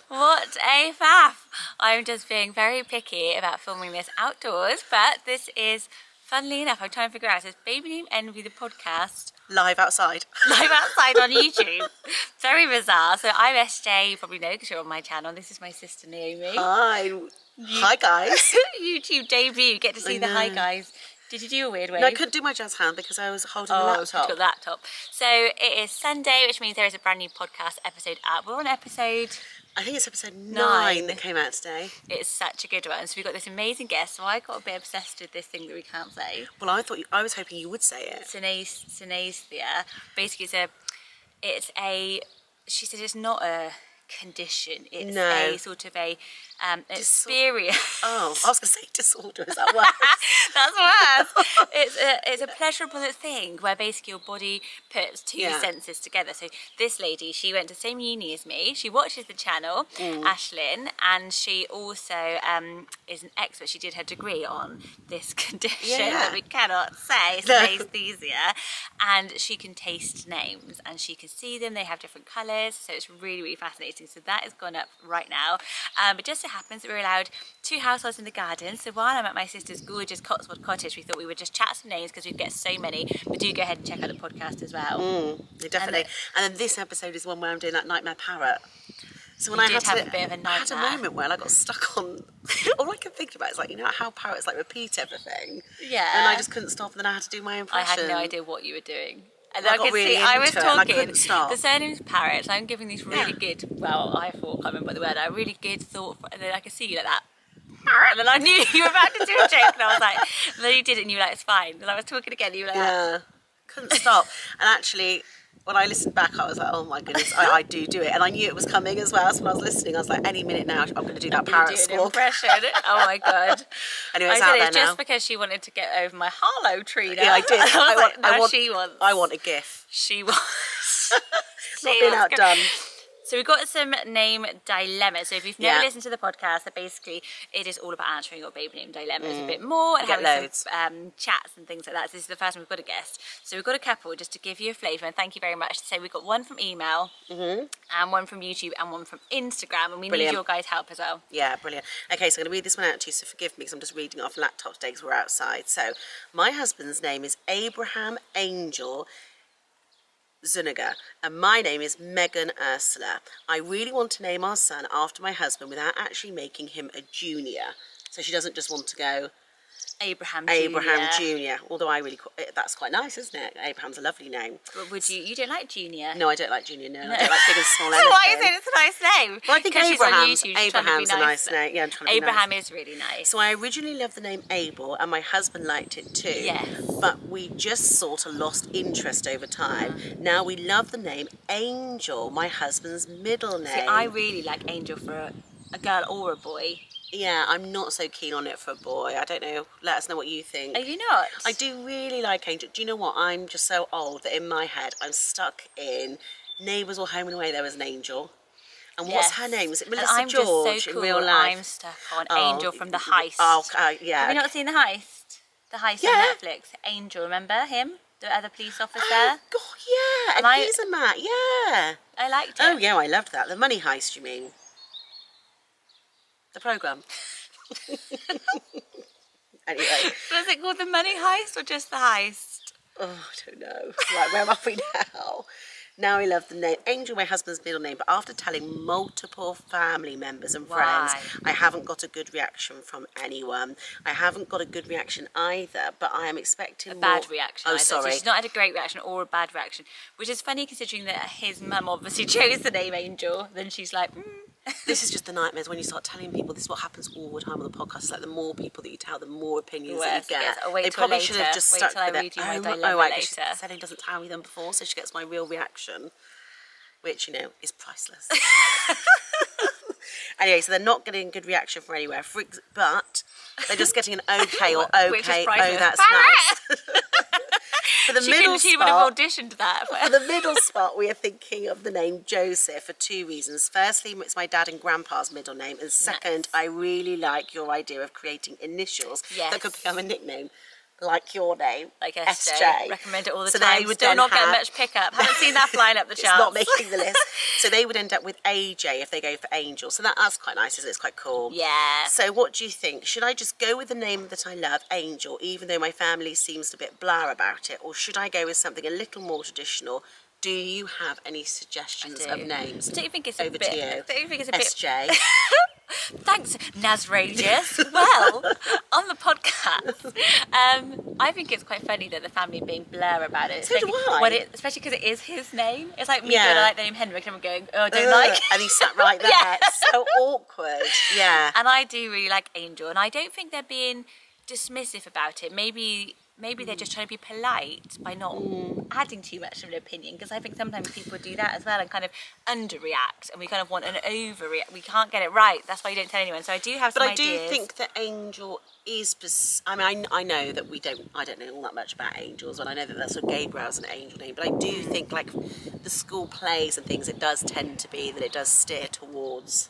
What a faff. I'm just being very picky about filming this outdoors, but this is, funnily enough, I'm trying to figure out, so it's Baby Name Envy, the podcast. Live outside. Live outside on YouTube. Very bizarre. So I'm SJ, you probably know because you're on my channel. This is my sister Naomi. Hi. Hi guys. YouTube debut, get to see the hi guys. Did you do a weird wave? No, I couldn't do my jazz hand because I was holding the laptop. Oh, got the laptop. So it is Sunday, which means there is a brand new podcast episode out. We're on episode... I think it's episode 9 that came out today. It's such a good one. So we've got this amazing guest. So I got a bit obsessed with this thing that we can't say. Well, I was hoping you would say it. Synesthesia. Basically, she said it's not a condition. It's a sort of a experience. Oh, I was going to say disorder. Is that worse? That's worse. It's a pleasurable thing where basically your body puts two senses together. So this lady, she went to the same uni as me. She watches the channel, Ashlyn, and she also is an expert. She did her degree on this condition that we cannot say, synesthesia. And she can taste names and she can see them. They have different colours. So it's really, really fascinating. So that has gone up right now. But just so happens that we're allowed 2 households in the garden. So while I'm at my sister's gorgeous Cotswold cottage, we thought we would just chat some names because we'd get so many. But do go ahead and check out the podcast as well. Definitely. And then this episode is one where I'm doing that nightmare parrot. So when I had a bit of a nightmare. I had a moment where I got stuck on. All I can think about is, like, you know how parrots like repeat everything. Yeah. And I just couldn't stop, and then I had to do my impression. I had no idea what you were doing. And I got really into I was it, talking. and I couldn't stop. The surname's Parrot. So I'm giving these really good. Well, I thought, I can't remember the word. A really good thought, and then I could see you like that. And then I knew you were about to do a joke, and I was like, and then you did it, and you were like, it's fine. And I was talking again, and you were like, yeah, couldn't stop. And actually, when I listened back, I was like, oh my goodness, I do it. And I knew it was coming as well. So when I was listening, I was like, any minute now, I'm going to do that parrot squawk. Impression. Oh my God. Anyway, it's out there now. Just because she wanted to get over my Harlow tree now. Yeah, I did. I want a GIF. She wants. Not being outdone. So we've got some name dilemmas. So if you've never listened to the podcast, that basically it is all about answering your baby name dilemmas a bit more and having some chats and things like that. So this is the first time we've got a guest. So we've got a couple just to give you a flavour, and thank you very much. So we've got one from email and one from YouTube and one from Instagram, and we need your guys' help as well. Yeah, brilliant. Okay, so I'm going to read this one out to you, so forgive me because I'm just reading it off laptop today because we're outside. So my husband's name is Abraham Angel Zuniga, and my name is Megan Ursula. I really want to name our son after my husband without actually making him a junior. So she doesn't just want to go Abraham Junior. Although that's quite nice, isn't it? Abraham's a lovely name. But would you don't like Junior? No, I don't like Junior. No, I don't like big and small. So why is it? It's a nice name. Well, I think Abraham's a nice name. Yeah, I'm trying to be Abraham nice. is really nice. So I originally loved the name Abel, and my husband liked it too. Yes. But we just sort of lost interest over time. Now we love the name Angel, my husband's middle name. See, I really like Angel for a girl or a boy. Yeah, I'm not so keen on it for a boy. I don't know. Let us know what you think. Are you not? I do really like Angel. Do you know what? I'm just so old that in my head I'm stuck in Neighbours or Home and Away. There was an Angel. And what's her name? Was it Melissa George in real life? I'm stuck on Angel from The Heist. Yeah. Have you not seen The Heist? The Heist on Netflix. Angel, remember him? The other police officer? Oh, God, yeah. And he's in that, yeah. I liked it. Oh, yeah, I loved that. The Money Heist, you mean? The programme. Anyway. Was it called The Money Heist or just The Heist? Oh, I don't know. Right, where are we now? Now I love the name Angel, my husband's middle name, but after telling multiple family members and friends, I haven't got a good reaction from anyone. I haven't got a good reaction either, but I am expecting a bad reaction. Oh, sorry. So she's not had a great reaction or a bad reaction, which is funny considering that his mum obviously chose the name Angel. Then she's like, This is just the nightmares when you start telling people. This is what happens all the time on the podcast. It's like the more people that you tell, the more opinions that you get. They probably should have just stuck with it. Later. Selling doesn't tell me them before, so she gets my real reaction, which, you know, is priceless. Anyway, so they're not getting a good reaction from anywhere, but they're just getting an okay or okay. Oh, that's nice. For the middle she would have auditioned that. For the middle spot, we are thinking of the name Joseph for 2 reasons. Firstly, it's my dad and grandpa's middle name, and second, I really like your idea of creating initials that could become a nickname. like your name, like SJ. Recommend it all the time. They would Still not getting much pickup. Haven't seen that flying up the charts. It's not making the list. So they would end up with AJ if they go for Angel. So that's quite nice, isn't it? It's quite cool. Yeah. So what do you think? Should I just go with the name that I love, Angel, even though my family seems a bit blah about it? Or should I go with something a little more traditional? Do you have any suggestions of names? Don't you think it's Over a bit? to you. Don't you think it's a SJ. Thanks, Nasrageous. Well, on the podcast, I think it's quite funny that the family are being blur about it. So do I. Especially because it is his name. It's like me going, I like the name Henrik, and I'm going, oh, I don't like it. And he sat right there. It's so awkward. Yeah. And I do really like Angel, and I don't think they're being dismissive about it. Maybe they're just trying to be polite by not adding too much of an opinion, because I think sometimes people do that as well and kind of underreact, and we kind of want an overreact. We can't get it right. That's why you don't tell anyone. So I do have some ideas. But I do think that Angel is. I mean, I know that I don't know all that much about angels, and I know that that's what Gabriel's an angel name. But I do think, like the school plays and things, it does tend to be that it does steer towards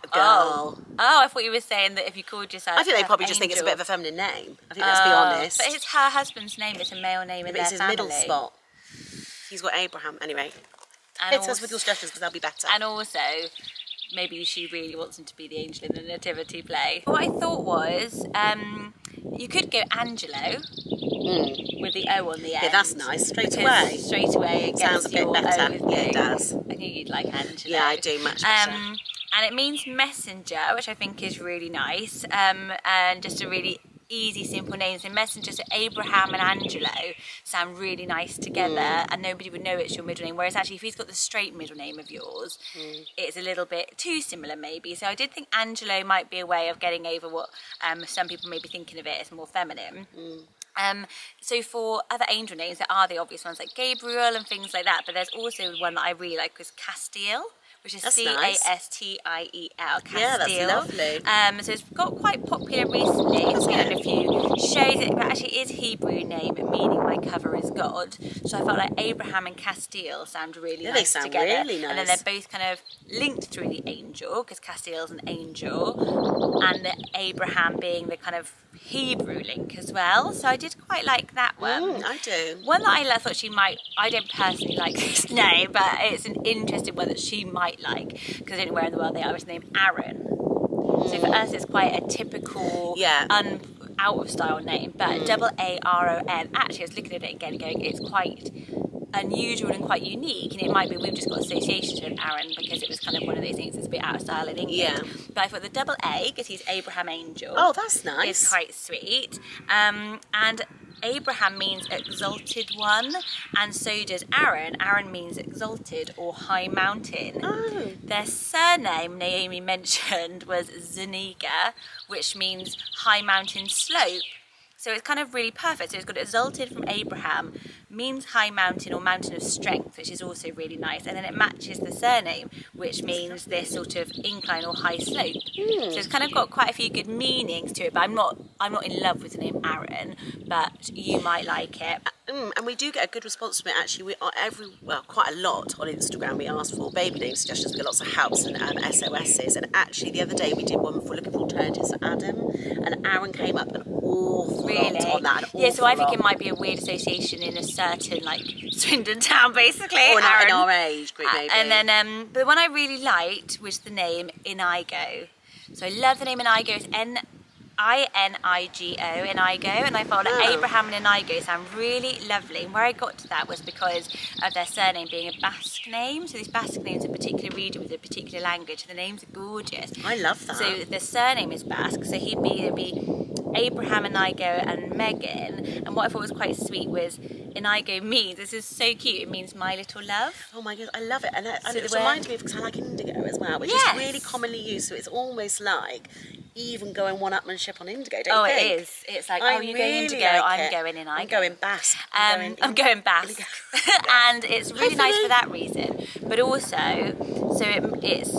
a girl. Oh, I thought you were saying that if you called yourself, I think they probably just think it's a bit of a feminine name. I think, let's be honest. But it's her husband's name. It's a male name in their family. It's his middle spot. He's got Abraham. Anyway, hit us with your suggestions because they'll be better. And also, maybe she really wants him to be the angel in the nativity play. What I thought was, you could go Angelo with the O on the end. Yeah, that's nice. Straight away. Straight away, it sounds a bit better. Yeah, it does. I knew you'd like Angelo. Yeah, I do much better. And it means messenger, which I think is really nice, and just a really easy, simple name. So messenger, so Abraham and Angelo sound really nice together, and nobody would know it's your middle name. Whereas actually, if he's got the straight middle name of yours, it's a little bit too similar, maybe. So I did think Angelo might be a way of getting over what some people may be thinking of it as more feminine. So for other angel names, there are the obvious ones like Gabriel and things like that, but there's also one that I really like, was Castiel, which is Castiel. Castiel. Yeah, that's lovely. So it's got quite popular recently. It's been on a few shows. It actually is Hebrew name, meaning my cover is God. So I felt like Abraham and Castiel sound really nice they sound together. Really nice. And then they're both kind of linked through the angel, because Castiel's an angel, and the Abraham being the kind of Hebrew link as well. So I did quite like that one. I do. One that I thought she might, I don't personally like this name, but it's an interesting one that she might like, because I don't know where in the world they are, is named Aaron. So for us it's quite a typical out of style name, but double A-R-O-N. Actually, I was looking at it again and going, it's quite unusual and quite unique, and it might be we've just got associations with Aaron because it was kind of one of those things that's a bit out of style in England. But I thought the double A, because he's Abraham Angel, that's nice, is quite sweet. And Abraham means exalted one, and so does Aaron. Aaron means exalted or high mountain. Their surname, Naomi mentioned, was Zuniga, which means high mountain slope. So it's kind of really perfect. So it's got exalted from Abraham, means high mountain or mountain of strength, which is also really nice. And then it matches the surname, which means this sort of incline or high slope. So it's kind of got quite a few good meanings to it. But I'm not in love with the name Aaron, but you might like it. And we do get a good response from it. Actually, we are quite a lot on Instagram. We asked for baby name suggestions. We get lots of helps and SOSs. And actually, the other day we did one for looking for alternatives for Adam, and Aaron came up an awful lot on that. Yeah, so I think it might be a weird association in a certain like Swindon town, basically. Or in our age group, maybe. And then the one I really liked was the name Inigo. So I love the name Inigo. It's I-N-I-G-O, Inigo, and I felt like Abraham and Inigo sound really lovely. And where I got to that was because of their surname being a Basque name. So these Basque names are a particular region with a particular language, and the names are gorgeous. I love that. So the surname is Basque, so it'd be Abraham, Inigo and Megan. And what I thought was quite sweet was Inigo means, this is so cute, it means my little love. Oh my God, I love it. And it reminds me of, because I like indigo as well, which is really commonly used. So it's almost like even going one-upmanship on indigo, don't you think? It is. It's like, you're going indigo, I'm going Inigo. I'm going Basque. I'm going Basque. And it's really nice for that reason. But also, so it's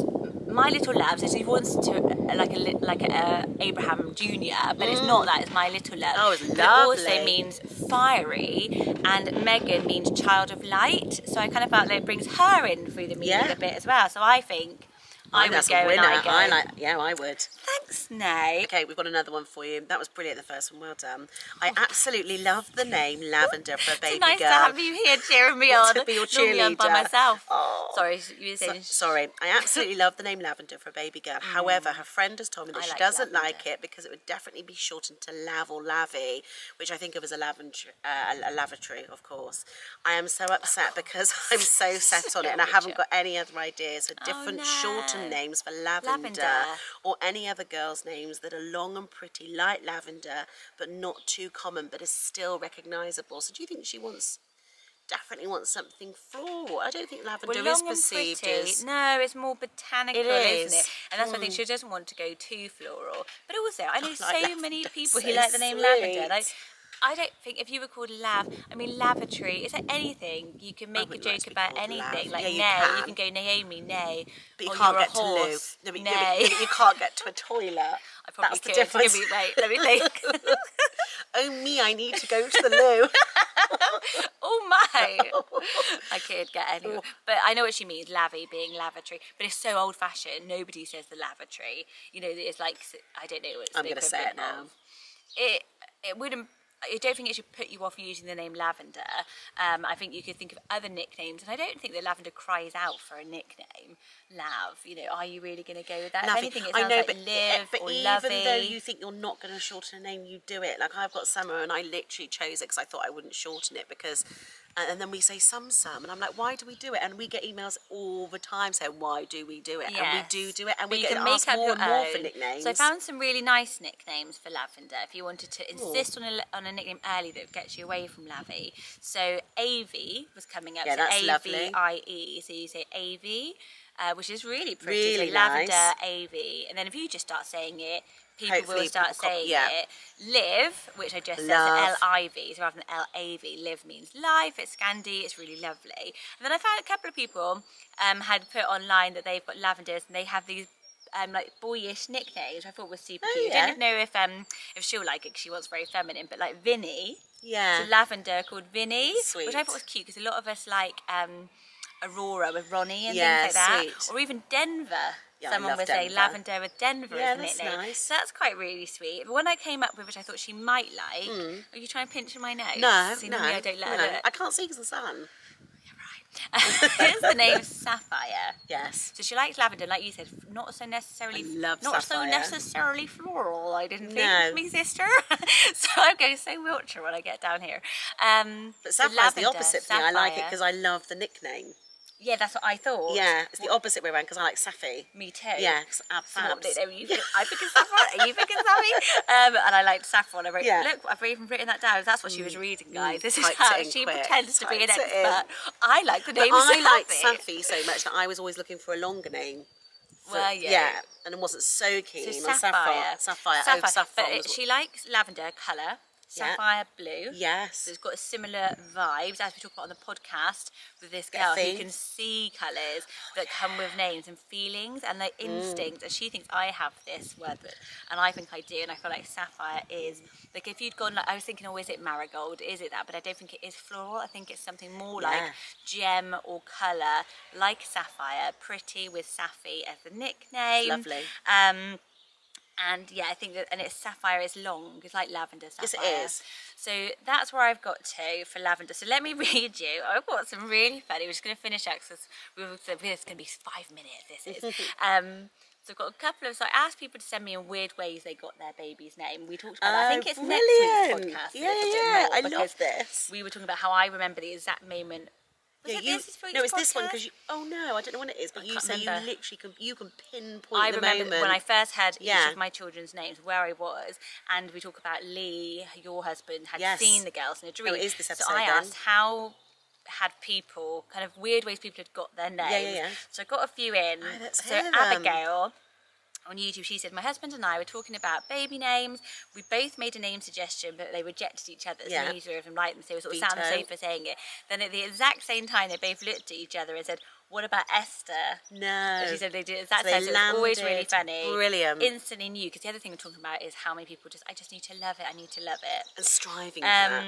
My Little Love, so he wants to like a Abraham Jr., but it's not that, it's My Little Love. Oh, it's lovely. But it also means fiery, and Megan means child of light, so I kind of felt like it brings her in through the meaning a bit as well. So I think I would go and I go. Yeah, I would. Thanks, Nay. Okay, we've got another one for you. That was brilliant, the first one. Well done. I absolutely love the name Lavender for a baby girl. It's nice to have you here cheering me on. To be your Normally I'm by cheerleader. myself. Oh. Sorry, you were saying... Sorry. I absolutely love the name Lavender for a baby girl. However, her friend has told me that she doesn't like it because it would definitely be shortened to Lav or Lavy, which I think of as a lavatory, of course. I am so upset because I'm so set on it and I haven't got any other ideas for different shortened names for lavender or any other girls' names that are long and pretty like lavender but not too common but is still recognisable. So do you think she definitely wants something floral? I don't think lavender is perceived as... No, it's more botanical, isn't it? And that's why I think she doesn't want to go too floral. But also, I know so many people who like the name lavender. Like, I don't think if you were called lavatory, it's like anything. You can make a joke about anything. Like you can go Naomi, Nay. But you can't get to loo. No, you can't get to a toilet. I probably could. Give me, wait, let me think. Oh me, I need to go to the loo. Oh my. I could get anywhere. But I know what she means, lavy being lavatory. But it's so old fashioned. Nobody says the lavatory. You know, it's like, I don't know what it's I'm going to say it now. It wouldn't... I don't think it should put you off using the name Lavender. I think you could think of other nicknames, and I don't think that Lavender cries out for a nickname. Lav, you know, are you really going to go with that? Lavy. If anything, it sounds like Liv or Lovey. Even though you think you're not going to shorten a name, you do it. Like I've got Summer, and I literally chose it because I thought I wouldn't shorten it because... And then we say Sum, and I'm like, why do we do it? And we get emails all the time saying, why do we do it? Yes. And we do it, and we get asked more and more for nicknames. So I found some really nice nicknames for Lavender if you wanted to insist on a nickname early that gets you away from Lavy. So Avy was coming up. Yeah, so that's lovely. AVIE. So you say Avy, which is really pretty. Really so Lavender, nice. Avy. And then if you just start saying it, people will start saying it. Liv, which I just said, L-I-V, so rather than L-A-V, Liv means life, it's Scandi, it's really lovely. And then I found a couple of people had put online that they've got lavenders and they have these like boyish nicknames, which I thought was super cute. I don't know if she'll like it because she wants very feminine, but like Vinny, so lavender called Vinny, which I thought was cute because a lot of us like Aurora with Ronnie and things like that, or even Denver. Yeah, someone would say Lavender with Denver as a nickname. Nice. So that's quite really sweet. But one I came up with, which I thought she might like, are you trying to pinch my nose? No, See, no, I don't let her look. I can't see because of the sun. Here's the name Sapphire. Yes. So she likes lavender, like you said, not so necessarily floral. I didn't think, me sister. So I'm going so Wiltshire when I get down here. But Sapphire's the opposite for me. I like it because I love the nickname. Yeah, that's what I thought. Yeah, it's the opposite way around because I like Sapphi. Me too. Yeah, because I think Saffron, are you thinking Sapphi? And I liked Saffron. I wrote, look, I've even written that down. That's what she was reading, guys. This is how she pretends to be an expert. I like the name Sapphi. I liked Sapphi so much that I was always looking for a longer name. Yeah, and I wasn't so keen on Sapphire. Sapphire. But she likes lavender colour. Sapphire blue. Yes. So it's got a similar vibes as we talk about on the podcast with this girl who can see colours that come with names and feelings and their instincts. And she thinks I have this word, and I think I do. And I feel like Sapphire is like if you'd gone like I was thinking, oh, is it marigold? Is it that? But I don't think it is floral. I think it's something more like gem or colour, like Sapphire, pretty with Sapphi as the nickname. It's lovely. And yeah, I think that, and it's Sapphire is long. It's like lavender sapphire. Yes, it is. So that's where I've got to for lavender. So let me read you. I've got some really funny. We're just going to finish out because it's going to be 5 minutes. This is. So I've got a couple of. So I asked people to send me in weird ways they got their baby's name. We talked about that. I think it's next week's podcast. Yeah, I love this. We were talking about how I remember the exact moment. It's this one because oh no, I don't know when it is, but you say you literally can pinpoint the moment. I remember when I first heard each of my children's names, where I was, and we talk about Lee, your husband, had seen the girls in a dream. Oh, it is this episode. So I asked how had people kind of weird ways people had got their names. Yeah. So I got a few in. So Abigail on YouTube, she said, my husband and I were talking about baby names. We both made a name suggestion, but they rejected each other. So neither of them liked them, so it sort of sounded safer saying it. Then at the exact same time, they both looked at each other and said, what about Esther? No. And she said they did the exact same. So it was always really funny. Brilliant. Instantly knew, because the other thing we're talking about is how many people I just need to love it. I need to love it. And striving for that.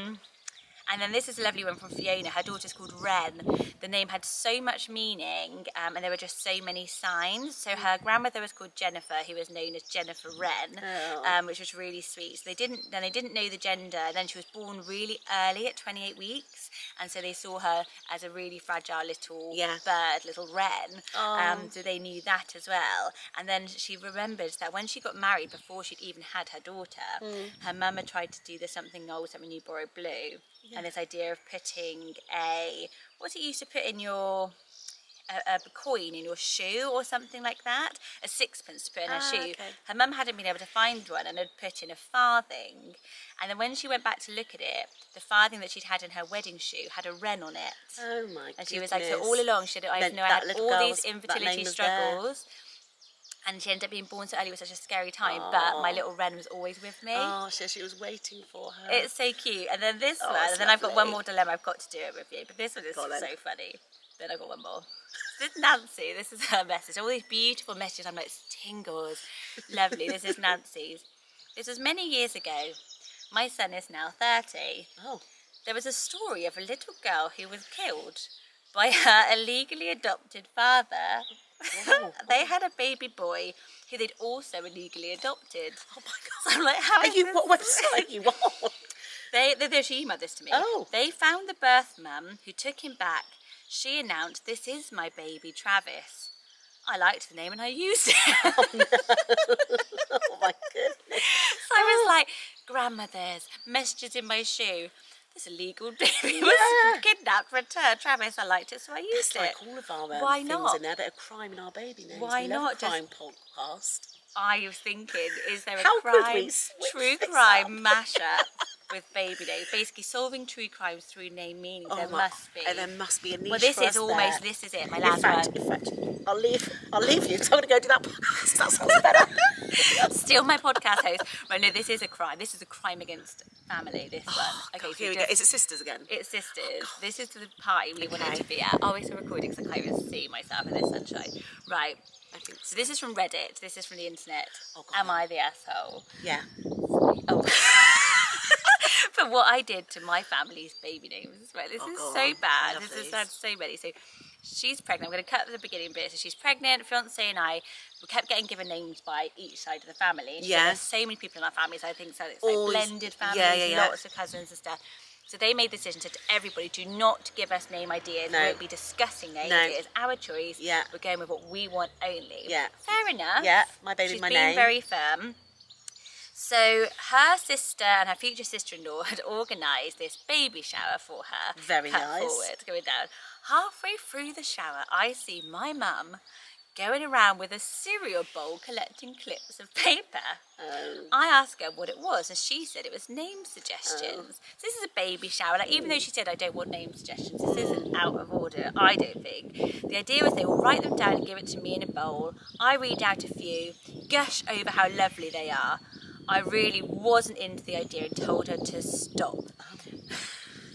And then this is a lovely one from Fiona. Her daughter's called Wren. The name had so much meaning, and there were just so many signs. So her grandmother was called Jennifer, who was known as Jennifer Wren, which was really sweet. So they didn't know the gender. And then she was born really early at 28 weeks, and so they saw her as a really fragile little bird, little wren. So they knew that as well. And then she remembered that when she got married, before she'd even had her daughter, her mum had tried to do this something you borrow blue, and this idea of putting what's it used to put in your a coin in your shoe or something like that, a sixpence to put in her shoe. Her mum hadn't been able to find one and had put in a farthing, and then when she went back to look at it, the farthing that she'd had in her wedding shoe had a wren on it. Oh my And she was like, so all along she had, I had all these infertility struggles. And she ended up being born so early. It was such a scary time, but my little wren was always with me. Oh, so she was waiting for her. It's so cute. And then this one, and then I've got one more dilemma. I've got to do it with you, but this one is so funny. Then I've got one more. This is Nancy. This is her message. All these beautiful messages. I'm like, tingles. Lovely. This is Nancy's. This was many years ago. My son is now 30. Oh. There was a story of a little girl who was killed by her illegally adopted father. Oh. They had a baby boy who they'd also illegally adopted. Oh my God! So I'm like, how is this? What website are you on? She emailed this to me. Oh. They found the birth mum who took him back. She announced, "This is my baby Travis." I liked the name and I used it. Oh no! Oh my goodness! So I was like, grandmother's messages in my shoe. This illegal baby was kidnapped, returned. Travis, I liked it, so I used it. Like all of our Why things not? in there, a bit of crime in our baby names. Why we not? Love a crime podcast. I was thinking, is there a How could crime, we switch true this crime up? mashup with baby names? Basically solving true crimes through name meanings. There must be. There must be a niche. Well, this for is us almost. there. This is it. My last one. In fact, I'll leave you because I'm going to go do that podcast. That sounds better. Still my podcast host. Right, no, this is a crime. This is a crime against family. This one. Okay, God, so here we go. Is it sisters again? It's sisters. This is the party we wanted to be at. Oh, it's a recording because I can't even see myself in this sunshine. Right. I think So this is from Reddit. This is from the internet. Oh, God. Am I the asshole? Yeah. Oh. For what I did to my family's baby names. Right, this is God, so bad. love This has these. had so many. So she's pregnant. I'm going to cut the beginning bit. So she's pregnant. Fiance and I, we kept getting given names by each side of the family. So there's so many people in our family. So I think so it's like blended families, lots of cousins and stuff. So they made the decision, said to everybody, do not give us name ideas. We won't be discussing name ideas. Our choice. Yeah. We're going with what we want only. Yeah. Fair enough. Yeah, my baby, She's my been name. very firm. So her sister and her future sister-in-law had organised this baby shower for her. Very Cut nice. forward, going down. Halfway through the shower, I see my mum going around with a cereal bowl collecting clips of paper. I asked her what it was, and she said it was name suggestions. So this is a baby shower. Like, even though she said I don't want name suggestions, this isn't out of order, I don't think. The idea was they will write them down and give it to me in a bowl. I read out a few, gush over how lovely they are. I really wasn't into the idea and told her to stop.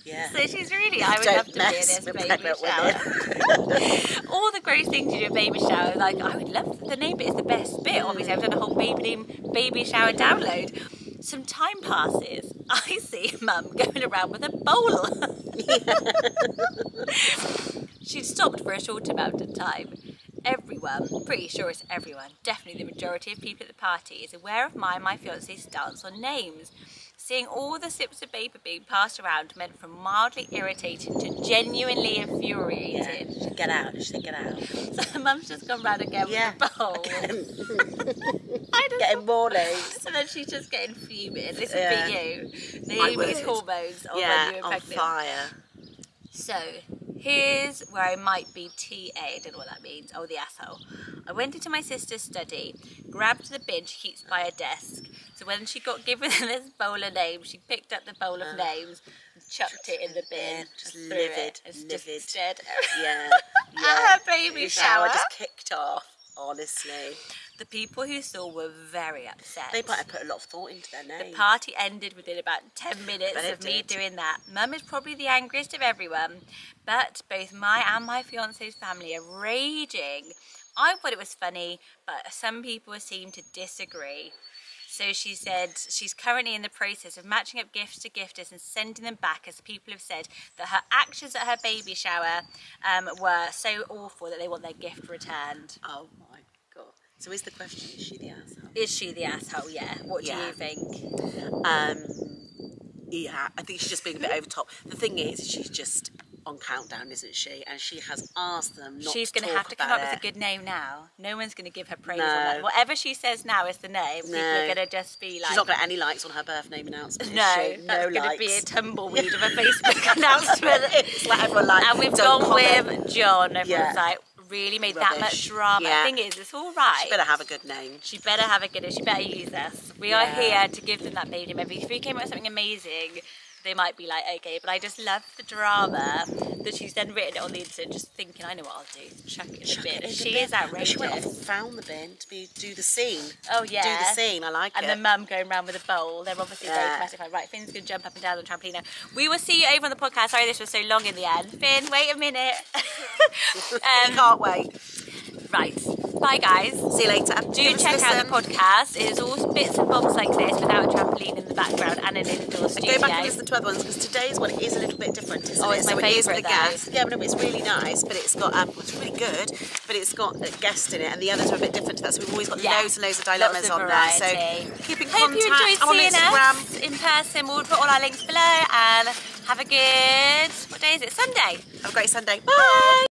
Yeah. So she's really, I would love to be in this baby shower. All the gross things you do at baby shower, like I would love, the name bit is the best bit. Obviously I've done a whole baby shower download. Some time passes. I see Mum going around with a bowl. She'd stopped for a short amount of time. Everyone, pretty sure it's everyone, definitely the majority of people at the party is aware of my and my fiance's stance on names. Seeing all the slips of paper being passed around meant from mildly irritated to genuinely infuriated. Yeah, get out, she get out. So Mum's just gone round again with the bowl. Getting more names. And then she's just getting fuming. This would be you. Naomi's hormones on when you were pregnant. On fire. So, here's where I might be TA, I don't know what that means, oh the asshole. I went into my sister's study, grabbed the bin she keeps by her desk, so when she got given this bowl of names, she picked up the bowl of names and chucked it in the bin. Just livid, just stared Yeah, at her baby shower. Just kicked off, honestly. The people who saw were very upset. They might have put a lot of thought into their name. The party ended within about 10 minutes of me doing that. Mum is probably the angriest of everyone, but both my and my fiance's family are raging. I thought it was funny, but some people seem to disagree. So she said she's currently in the process of matching up gifts to gifters and sending them back, as people have said that her actions at her baby shower were so awful that they want their gift returned. Oh my God. So is the question, is she the asshole? Is she the asshole? Yeah. What do you think? Yeah, I think she's just being a bit over top. The thing is, she's just on countdown, isn't she? And she has asked them not She's to going to have to come up with a good name now. No one's going to give her praise on that. Whatever she says now is the name. People are going to just be like... She's not got any likes on her birth name announcement, No, is she? that's going to be a tumbleweed of a Facebook announcement. It's like everyone like, and we've gone with John. Everyone's like, really made Rubbish. that much drama. Yeah. The thing is, it's all right. She better have a good name. She better have a good name. She better use us. We are here to give them that baby name. If we came up with something amazing, they might be like, okay, but I just love the drama that she's then written it on the internet, just thinking, I know what I'll do. Chuck it in the bin. She is outrageous. She went off and found the bin to do the scene. Oh, yeah. Do the scene, I like it. And the mum going around with a bowl. They're obviously very domestic. Right, Finn's going to jump up and down on the trampoline now. We will see you over on the podcast. Sorry this was so long in the end. Finn, wait a minute. Can't wait. Right. Bye, guys. See you later. Do check out the podcast. It is all bits and bobs like this without a trampoline in the background and an indoor studio. Go back and listen to the other ones because today's one is a little bit different, isn't it? It's my favourite though. Yeah, but it's really nice, but it's got, it's really good, but it's got a guest in it and the others are a bit different to that, so we've always got loads and loads of dilemmas on there. So keep in Hope contact. you enjoyed on seeing Instagram. us in person. We'll put all our links below and have a good, what day is it? Sunday. Have a great Sunday. Bye.